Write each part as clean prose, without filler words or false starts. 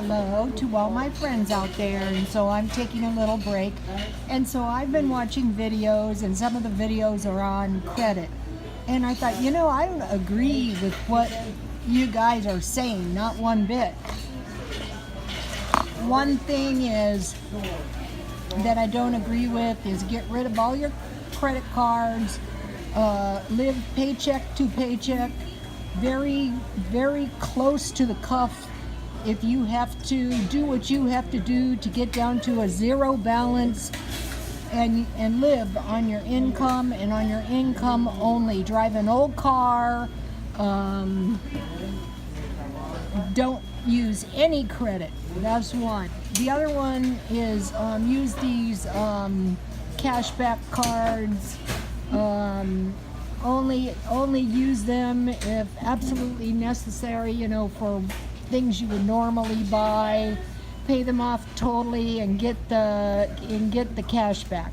hello to all my friends out there, and so I'm taking a little break. And so I've been watching videos, and some of the videos are on credit. And I thought, I don't agree with what you guys are saying, not one bit. One thing is that I don't agree with is get rid of all your credit cards, live paycheck to paycheck, very, very close to the cuff. If you have to do what you have to do to get down to a zero balance and live on your income and on your income only, drive an old car, don't use any credit. That's one. The other one is use these cashback cards. Only use them if absolutely necessary, for things you would normally buy. Pay them off totally and get the cash back.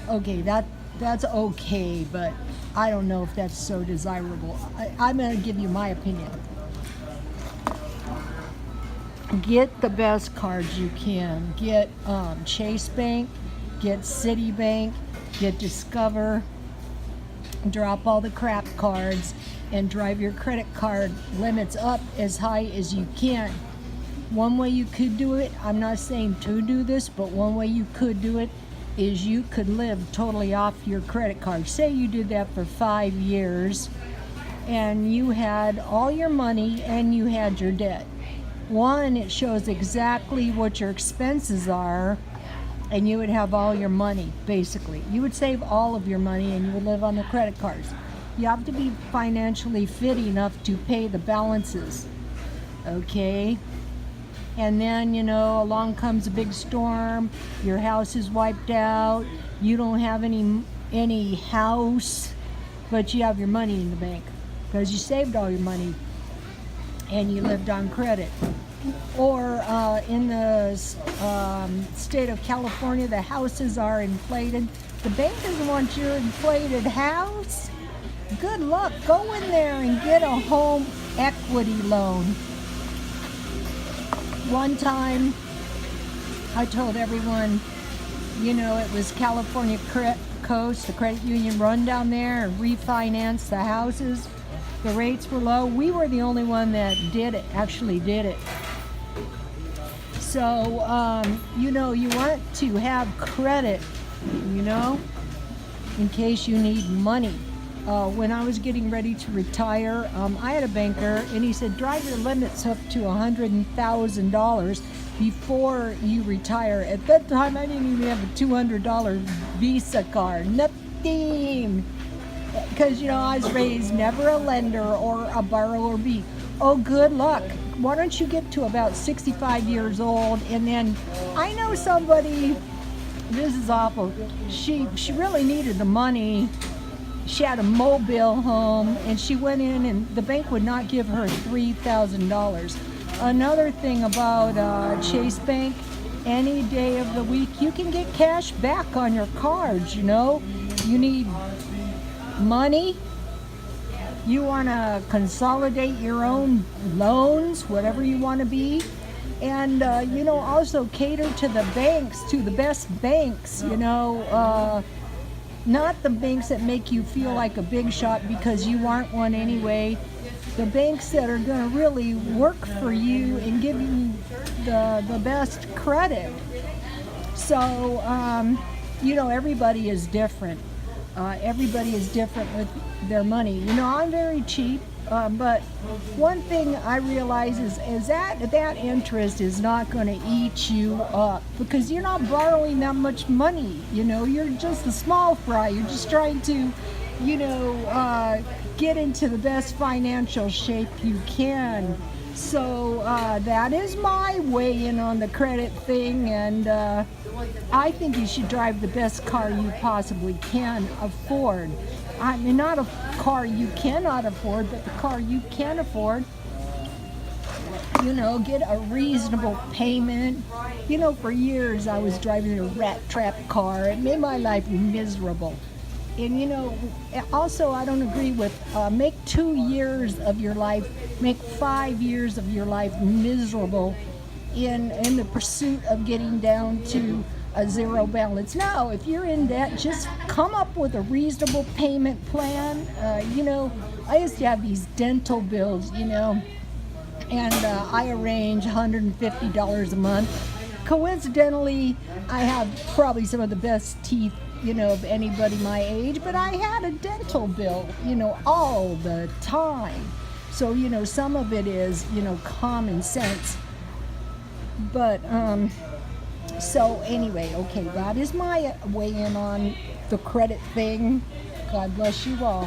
Okay, that's okay, but I don't know if that's so desirable. I'm going to give you my opinion. Get the best cards you can. Get Chase Bank, get Citibank, get Discover. Drop all the crap cards and drive your credit card limits up as high as you can. One way you could do it, I'm not saying to do this, but one way you could do it is you could live totally off your credit card. Say you did that for 5 years and you had all your money and you had your debt. One, it shows exactly what your expenses are, and you would have all your money, basically. You would save all of your money and you would live on the credit cards. You have to be financially fit enough to pay the balances, okay? And then, along comes a big storm, your house is wiped out, you don't have any house, but you have your money in the bank because you saved all your money and you lived on credit. Or in the state of California, the houses are inflated. The bank doesn't want your inflated house. Good luck. Go in there and get a home equity loan. One time, I told everyone, it was California Coast, the credit union, run down there and refinance the houses. The rates were low. We were the only one that actually did it. So, you want to have credit, in case you need money. When I was getting ready to retire, I had a banker, and he said, drive your limits up to $100,000 before you retire. At that time, I didn't even have a $200 Visa card. Nothing. Because, I was raised never a lender or a borrower B. Oh, good luck. Why don't you get to about 65 years old, and then I know somebody, this is awful, she really needed the money. She had a mobile home, and she went in, and the bank would not give her $3,000. Another thing about Chase Bank, any day of the week, you can get cash back on your cards, You need money. You want to consolidate your own loans, whatever you want to be. And, also cater to the banks, to the best banks, not the banks that make you feel like a big shot because you aren't one anyway. The banks that are going to really work for you and give you the best credit. So, everybody is different. Everybody is different with their money. I'm very cheap, but one thing I realize is that interest is not going to eat you up because you're not borrowing that much money. You're just a small fry. You're just trying to, get into the best financial shape you can. So that is my weigh in on the credit thing, and I think you should drive the best car you possibly can afford. I mean, not a car you cannot afford, but the car you can afford. Get a reasonable payment. For years I was driving a rat trap car. It made my life miserable. And you know, also I don't agree with make 2 years of your life, make 5 years of your life miserable in the pursuit of getting down to a zero balance. No, if you're in debt, just come up with a reasonable payment plan. You know, I used to have these dental bills, you know, and I arrange $150 a month. Coincidentally, I have probably some of the best teeth, you know, of anybody my age, but I had a dental bill, you know, all the time. So, you know, some of it is, you know, common sense. But, so anyway, okay, that is my weigh in on the credit thing. God bless you all.